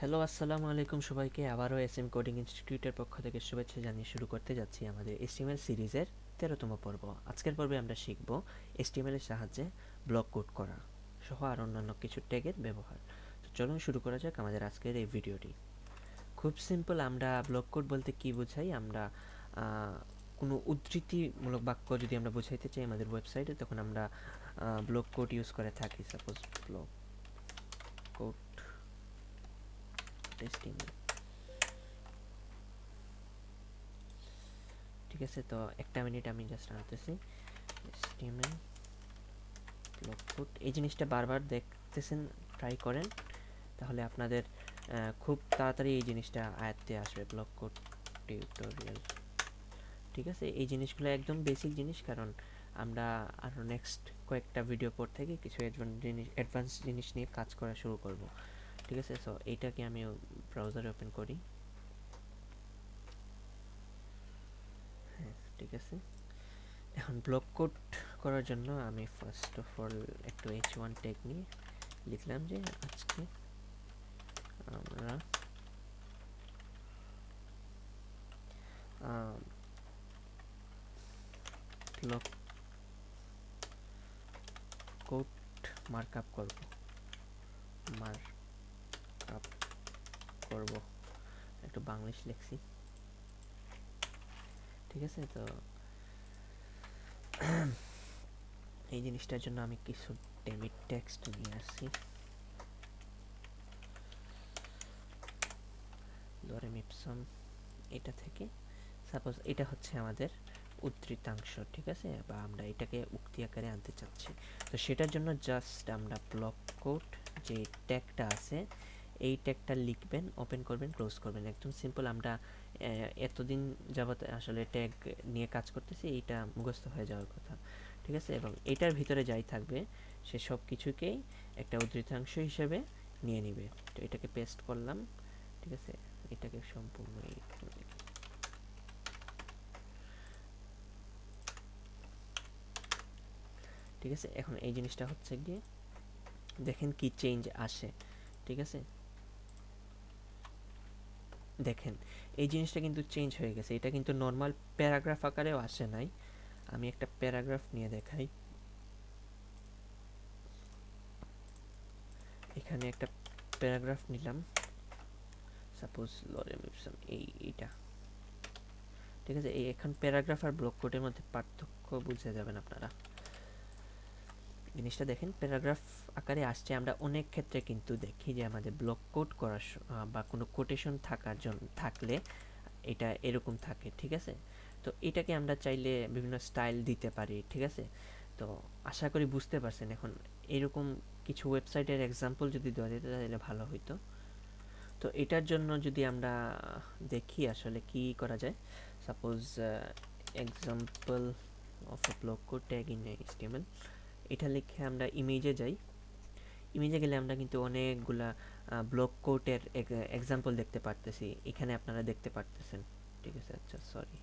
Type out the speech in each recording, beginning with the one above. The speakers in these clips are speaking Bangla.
হ্যালো, আসসালামু আলাইকুম সবাইকে। আবারও এসএম কোডিং ইনস্টিটিউটের পক্ষ থেকে শুভেচ্ছা জানিয়ে শুরু করতে যাচ্ছি আমাদের HTML সিরিজের 13তম পর্ব। আজকের পর্বে আমরা শিখব HTML এর সাহায্যে ব্লক কোড করা সহ আর অন্যান্য কিছু ট্যাগের ব্যবহার। তো চলুন শুরু করা যাক আমাদের আজকের এই ভিডিওটি। খুব সিম্পল, আমরা ব্লক কোড বলতে কি বোঝাই? আমরা কোনো উদ্ধৃতিমূলক বাক্য যদি আমরা বোঝাইতে চাই আমাদের ওয়েবসাইটে, তখন আমরা ব্লক কোড ইউজ করে থাকি। সাপোজ ব্লক কোড HTML, ঠিক আছে। তো একটা মিনিট আমি জাস্ট আনতেছি। HTML ব্লক কোড, এই জিনিসটা বারবার দেখতেছেন, ট্রাই করেন, তাহলে আপনাদের খুব তাড়াতাড়ি এই জিনিসটা আয়ত্তে আসবে। ব্লক কোড টিউটোরিয়াল, ঠিক আছে। এই জিনিসগুলো একদম বেসিক জিনিস, কারণ আমরা আরও নেক্সট কয়েকটা ভিডিও পর থেকে কিছু অ্যাডভান্স জিনিস নিয়ে কাজ করা শুরু করব, ঠিক আছে। সো এইটাকে আমি ব্রাউজারে ওপেন করি। হ্যাঁ, ঠিক আছে। এখন ব্লক কোড করার জন্য আমি ফার্স্ট অফ অল একটু h1 ট্যাগ নিয়ে লিখলাম যে আজকে আমরা ব্লক কোড মার্কআপ করব মার্কআপ করব একটু বাংলিশ লিখছি, ঠিক আছে। তো এই জিনিসটার জন্য আমি কিছু ডেমিট টেক্সট নিয়ে আসছি। লরেম ইপসম, এটা থেকে সাপোজ এটা হচ্ছে আমাদের উদ্ধৃতাংশ, ঠিক আছে, বা আমরা এটাকে উক্তি আকারে আনতে চাচ্ছি। তো সেটার জন্য জাস্ট আমরা ব্লক কোড যে ট্যাগটা আছে এই ট্যাগটা লিখবেন, ওপেন করবেন, ক্লোজ করবেন, একদম সিম্পল। আমরা এতদিন যাবত আসলে ট্যাগ নিয়ে কাজ করতেছি, এইটা মুখস্থ হয়ে যাওয়ার কথা, ঠিক আছে। এবং এটার ভিতরে যাই থাকবে সে সব কিছুকেই একটা উদ্ধৃতাংশ হিসেবে নিয়ে নিবে। তো এটাকে পেস্ট করলাম, ঠিক আছে। এটাকে সম্পূর্ণ ঠিক আছে। এখন এই জিনিসটা হচ্ছে গিয়ে দেখেন কি চেঞ্জ আসে, ঠিক আছে। দেখেন এই জিনিসটা কিন্তু চেঞ্জ হয়ে গেছে, এটা কিন্তু নর্মাল প্যারাগ্রাফ আকারেও আসে নাই। আমি একটা প্যারাগ্রাফ নিয়ে দেখাই। এখানে একটা প্যারাগ্রাফ নিলাম, সাপোজ লরেম ইপসম, এইটা, ঠিক আছে। এই এখন প্যারাগ্রাফ আর ব্লক কোডের মধ্যে পার্থক্য বুঝে যাবেন আপনারা। জিনিসটা দেখেন প্যারাগ্রাফ আকারে আসছে। আমরা অনেক ক্ষেত্রে কিন্তু দেখি যে আমাদের ব্লক কোড করার বা কোনো কোটেশন থাকার জন্য থাকলে এটা এরকম থাকে, ঠিক আছে। তো এটাকে আমরা চাইলে বিভিন্ন স্টাইল দিতে পারি, ঠিক আছে। তো আশা করি বুঝতে পারছেন। এখন এরকম কিছু ওয়েবসাইটের এক্সাম্পল যদি দেওয়া যেত তাহলে ভালো হইতো। তো এটার জন্য যদি আমরা দেখি আসলে কি করা যায়, suppose example of A block code tag in HTML, এটা লিখে আমরা ইমেজে যাই। ইমেজে গেলে আমরা কিন্তু অনেকগুলা ব্লক কোডের এক্সাম্পল দেখতে পারতেছি, এখানে আপনারা দেখতে পারতেছেন, ঠিক আছে। আচ্ছা, সরি।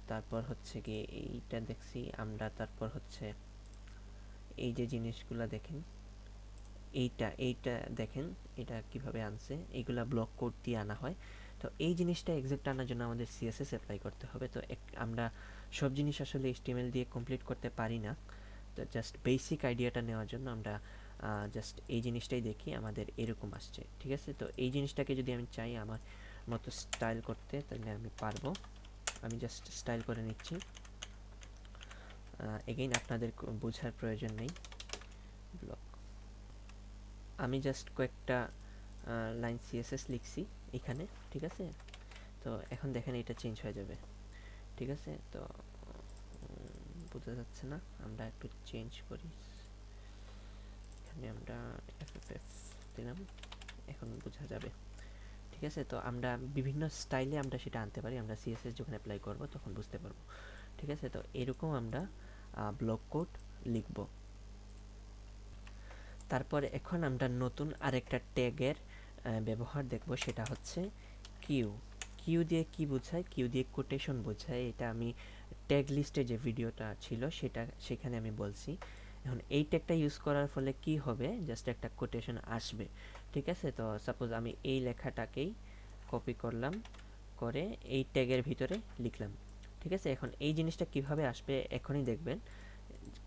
তারপর হচ্ছে কি এইটা দেখছি আমরা, তারপর হচ্ছে এই যে জিনিসগুলা দেখেন, এইটা এইটা দেখেন এটা কিভাবে আনছে, এইগুলা ব্লক কোড দিয়ে আনা হয়। তো এই জিনিসটা এক্সাক্ট আনার জন্য আমাদের CSS অ্যাপ্লাই করতে হবে। তো আমরা সব জিনিস আসলে HTML দিয়ে কমপ্লিট করতে পারি না। তো জাস্ট বেসিক আইডিয়াটা নেওয়ার জন্য আমরা জাস্ট এই জিনিসটাই দেখি, আমাদের এরকম আসছে, ঠিক আছে। তো এই জিনিসটাকে যদি আমি চাই আমার মতো স্টাইল করতে, তাহলে আমি পারবো। আমি জাস্ট স্টাইল করে নিচ্ছি। এগেইন আপনাদের বোঝার প্রয়োজন নেই। ব্লক, আমি জাস্ট কয়েকটা লাইন CSS লিখছি এখানে, ঠিক আছে। তো এখন দেখেন এটা চেঞ্জ হয়ে যাবে, ঠিক আছে। তো বোঝা যাচ্ছে না, আমরা একটু চেঞ্জ করি। এখানে আমরা FFF দিলাম, এখন বোঝা যাবে, ঠিক আছে। তো আমরা বিভিন্ন স্টাইলে আমরা সেটা আনতে পারি, আমরা CSS যখন অ্যাপ্লাই করব তখন বুঝতে পারবো, ঠিক আছে। তো এরকম আমরা ব্লক কোড লিখব। তারপর এখন আমরা নতুন আরেকটা ট্যাগের ব্যবহার দেখব, সেটা হচ্ছে কিউ। কিউ দিয়ে কি বোঝায়? কিউ দিয়ে কোটেশন বোঝায়। এটা আমি ট্যাগ লিস্টে যে ভিডিওটা ছিল সেখানে আমি বলছি। এখন এই ট্যাগটা ইউজ করার ফলে কি হবে, জাস্ট একটা কোটেশন আসবে। ঠিক আছে। তো সাপোজ আমি এই লেখাটাকেই কপি করলাম, করে এই ট্যাগের ভিতরে লিখলাম। ঠিক আছে, এখন এই জিনিসটা কিভাবে আসবে এখনই দেখবেন।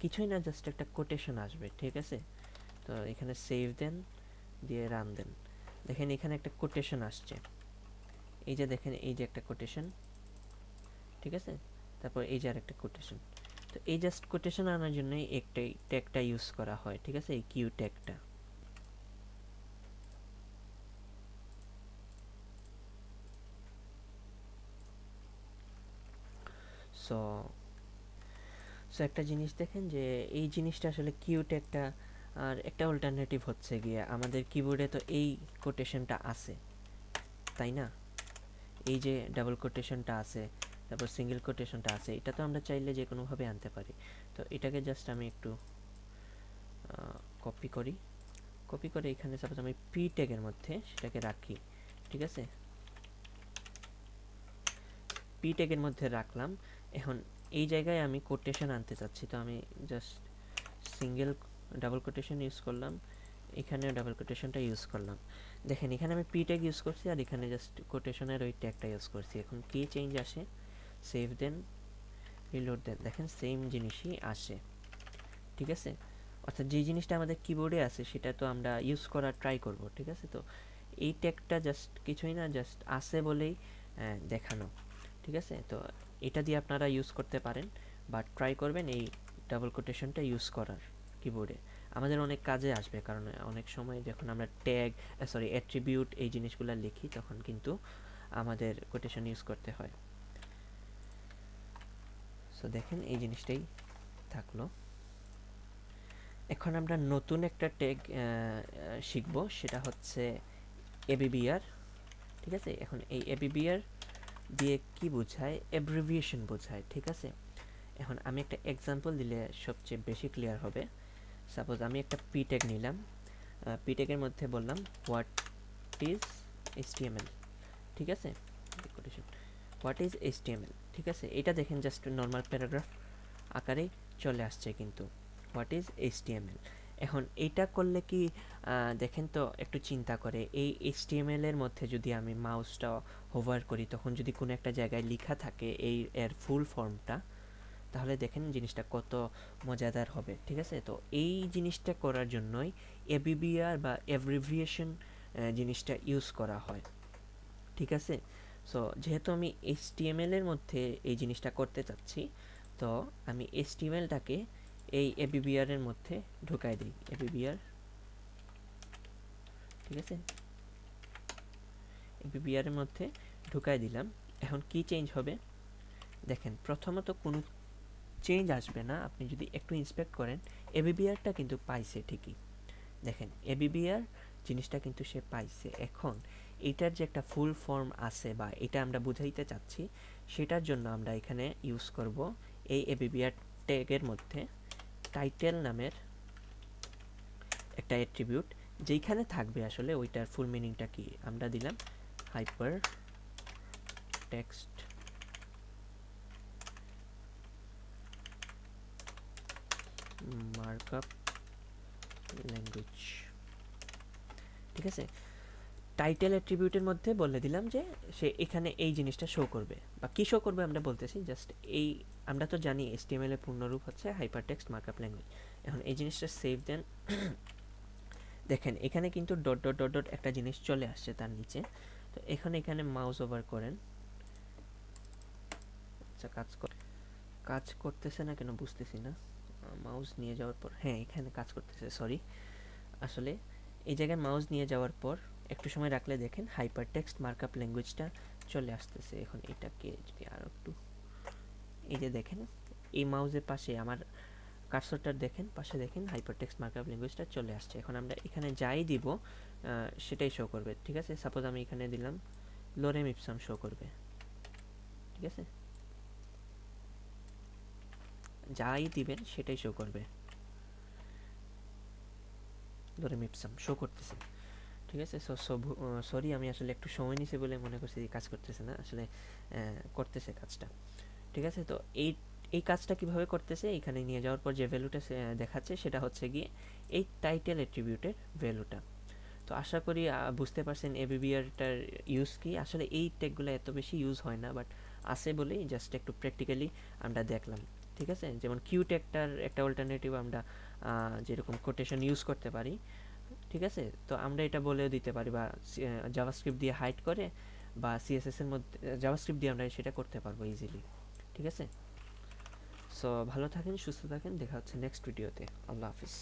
কিছুই না, জাস্ট একটা কোটেশন আসবে। ঠিক আছে, তো এখানে সেভ দেন, দিয়ে রান দেন। দেখেন এখানে একটা কোটেশন আসছে, এই যে দেখেন, এই যে একটা কোটেশন। ঠিক আছে, তারপর এই যে আর একটা কোটেশন। তো এই জাস্ট কোটেশন আনার জন্যই একটাই ট্যাগটা ইউজ করা হয়। ঠিক আছে, এই কিউ ট্যাগটা। সো সো একটা জিনিস দেখেন যে এই জিনিসটা আসলে কিউ ট্যাগটা, আর একটা অল্টারনেটিভ হচ্ছে গিয়ে আমাদের কিবোর্ডে তো এই কোটেশনটা আছে, তাই না? এই যে ডাবল কোটেশনটা আছে, তারপর সিঙ্গেল কোটেশনটা আছে, এটা তো আমরা চাইলে যে কোনোভাবে আনতে পারি। তো এটাকে জাস্ট আমি একটু কপি করি, কপি করে এখানে সাপোজ আমি পি ট্যাগের মধ্যে সেটাকে রাখি। ঠিক আছে, পি ট্যাগের মধ্যে রাখলাম। এখন এই জায়গায় আমি কোটেশন আনতে চাচ্ছি, তো আমি just single double quotation use করলাম, এখানে ডাবল কোটেশনটা ইউজ করলাম। দেখেন এখানে আমি পি ট্যাগ ইউজ করছি, আর এখানে জাস্ট কোটেশনের ওই ট্যাগটা ইউজ করছি। এখন কি চেঞ্জ আসে, সেভ দেন, রিলোড দেন, দেখেন সেম জিনিসই আসে। ঠিক আছে, অর্থাৎ যে জিনিসটা আমাদের কিবোর্ডে আছে সেটা তো আমরা ইউজ করার ট্রাই করব। ঠিক আছে, তো এই ট্যাগটা জাস্ট কিছুই না, জাস্ট আছে বলেই দেখানো। ঠিক আছে, তো এটা দিয়ে আপনারা ইউজ করতে পারেন, বা ট্রাই করবেন এই ডাবল কোটেশনটা ইউজ করার কিবোর্ডে। আমাদের অনেক কাজে আসবে, কারণ অনেক সময় যখন আমরা ট্যাগ, সরি, অ্যাট্রিবিউট এই জিনিসগুলো লিখি তখন কিন্তু আমাদের কোটেশন ইউজ করতে হয়। সো দেখেন এই জিনিসটাই থাকলো। এখন আমরা নতুন একটা ট্যাগ শিখব, সেটা হচ্ছে এবিবিআর। ঠিক আছে, এখন এই এবিবিআর দিয়ে কি বোঝায়, অ্যাব্রিভিয়েশন বোঝায়। ঠিক আছে, এখন আমি একটা এক্সাম্পল দিলে সবচেয়ে বেশি ক্লিয়ার হবে। সাপোজ আমি একটা পি ট্যাগ নিলাম, পি ট্যাগের মধ্যে বললাম হোয়াট ইজ এইচটিএমএল। ঠিক আছে, হোয়াট ইজ এইচটিএমএল। ঠিক আছে, এটা দেখেন জাস্ট নর্মাল প্যারাগ্রাফ আকারে চলে আসছে, কিন্তু হোয়াট ইজ এইচটিএমএল। এখন এইটা করলে কি, দেখেন তো একটু চিন্তা করে, এই এইচটিএমএল এর মধ্যে যদি আমি মাউসটা হোভার করি, তখন যদি কোনো একটা জায়গায় লেখা থাকে এই এর ফুল ফর্মটা, তাহলে দেখেন জিনিসটা কত মজাদার হবে। ঠিক আছে, তো এই জিনিসটা করার জন্যই এবিবিআর বা অ্যাব্রিভিয়েশন জিনিসটা ইউজ করা হয়। ঠিক আছে, সো যেহেতু আমি এইচটিএমএল এর মধ্যে এই জিনিসটা করতে চাচ্ছি, তো আমি এইচটিএমএলটাকে এই এবিবিআর এর মধ্যে ঢুকাই দিই, এবিবিআর। ঠিক আছে, এবিবিআর এর মধ্যে ঢুকাই দিলাম। এখন কি চেঞ্জ হবে, দেখেন প্রথমত কোনো চেঞ্জ আসবে না। আপনি যদি একটু ইন্সপেক্ট করেন, এবিবিআরটা কিন্তু পাইছে ঠিকই। দেখেন এবিবিআর জিনিসটা কিন্তু সে পাইছে। এখন এটার যে একটা ফুল ফর্ম আছে, বা এটা আমরা বুঝাইতে চাচ্ছি, সেটার জন্য আমরা এখানে ইউজ করব এই এবিবিআর ট্যাগের মধ্যে টাইটেল নামের একটা অ্যাট্রিবিউট, যেইখানে থাকবে আসলে ওইটার ফুল মিনিংটা কি, আমরা দিলাম হাইপার টেক্সট মার্কআপ ল্যাঙ্গুয়েজ। ঠিক আছে, টাইটেল অ্যাট্রিবিউটের মধ্যে বলে দিলাম যে সে এখানে এই জিনিসটা শো করবে, বা কি শো করবে আমরা বলতেছি জাস্ট এই, আমরা তো জানি এইচটিএমএল এর পূর্ণরূপ হচ্ছে হাইপারটেক্সট মার্কআপ ল্যাঙ্গুয়েজ। এখন এই জিনিসটা সেভ দেন। দেখেন এখানে কিন্তু ডট ডট ডট ডট একটা জিনিস চলে আসছে তার নিচে। তো এখানে মাউস ওভার করেন। আচ্ছা, কাজ করতেছে না কেন বুঝতেছি না। মাউস নিয়ে যাওয়ার পর, হ্যাঁ এখানে কাজ করতেছে, সরি। আসলে এই জায়গায় মাউস নিয়ে যাওয়ার পর একটু সময় রাখলে দেখেন হাইপার টেক্সট মার্কআপ ল্যাঙ্গুয়েজটা চলে আসতেছে। এখন এটাকে যদি আরও একটু, এই যে দেখেন এই মাউসের পাশে আমার কার্সরটার দেখেন, পাশে দেখেন হাইপার টেক্সট মার্কআপ ল্যাঙ্গুয়েজটা চলে আসছে। এখন আমরা এখানে যাই দিব সেটাই শো করবে। ঠিক আছে, সাপোজ আমি এখানে দিলাম লোরেম ইপসাম শো করবে। ঠিক আছে, যাই দিবেন সেটাই শো করবে, লোরেম ইপসাম শো করতেছে। ঠিক আছে, সরি, আমি আসলে একটু সময় নিছি বলে মনে করছি কাজ করতেছে না, আসলে করতেছে কাজটা। ঠিক আছে, তো এই এই কাজটা কিভাবে করতেছে, এখানে নিয়ে যাওয়ার পর যে ভ্যালুটা দেখাচ্ছে সেটা হচ্ছে গিয়ে এই টাইটেল অ্যাট্রিবিউটের ভ্যালুটা। তো আশা করি বুঝতে পারছেন এবিবিআরটার ইউজ কি। আসলে এই ট্যাগগুলো এত বেশি ইউজ হয় না, বাট আছে বলেই জাস্ট একটু প্র্যাকটিক্যালি আমরা দেখলাম। ঠিক আছে, যেমন কিউ ট্যাগটার একটা অল্টারনেটিভ আমরা যেরকম কোটেশন ইউজ করতে পারি। ঠিক আছে, তো আমরা এটা বলেও দিতে পারি, বা জাভাস্ক্রিপ্ট দিয়ে হাইড করে, বা সিএসএস এর মধ্যে জাভাস্ক্রিপ্ট দিয়ে আমরা সেটা করতে পারবো ইজিলি। ঠিক আছে, সো ভালো থাকেন, সুস্থ থাকেন, দেখা হচ্ছে নেক্সট ভিডিওতে। আল্লাহ হাফিজ।